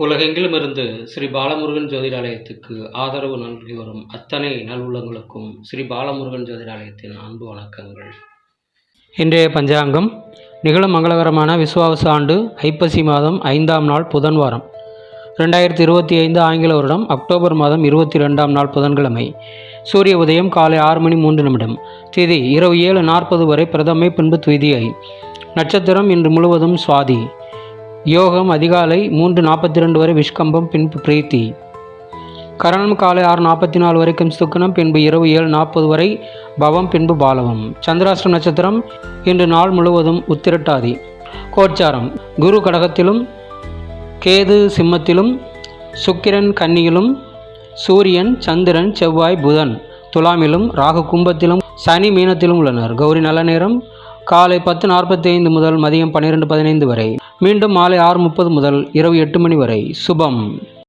உலகெங்கிலுமிருந்து ஸ்ரீ பாலமுருகன் ஜோதிடாலயத்துக்கு ஆதரவு நல்கி வரும் அத்தனை நல்வுள்ளங்களுக்கும் ஸ்ரீ பாலமுருகன் ஜோதிடாலயத்தின் அன்பு வணக்கங்கள். இன்றைய பஞ்சாங்கம் நிகழும் மங்களகரமான விசுவாவச ஆண்டு ஐப்பசி மாதம் 5ஆம் நாள் புதன்வாரம் 2025 ஆங்கில வருடம் அக்டோபர் மாதம் 22ஆம் நாள் புதன்கிழமை. சூரிய உதயம் காலை 6:03. திதி இரவு 7:40 வரை பிரதமை, பின்பு துவிதியை. நட்சத்திரம் இன்று முழுவதும் சுவாதி. யோகம் அதிகாலை 3:42 வரை விஷ்கம்பம், பின்பு பிரீத்தி. கரணம் காலை 6:44 வரைக்கும் சுக்கனம், பின்பு இரவு 7:40 வரை பவம், பின்பு பாலவம். சந்திராஷ்டிரம் நட்சத்திரம் இன்று நாள் முழுவதும் உத்திரட்டாதி. கோச்சாரம் குரு கடகத்திலும், கேது சிம்மத்திலும், சுக்கிரன் கன்னியிலும், சூரியன் சந்திரன் செவ்வாய் புதன் துலாமிலும், ராகு கும்பத்திலும், சனி மீனத்திலும் உள்ளனர். கௌரி நல்ல நேரம் காலை 10:45 முதல் மதியம் 12:15 வரை, மீண்டும் மாலை 6:30 முதல் இரவு 8 மணி வரை. சுபம்.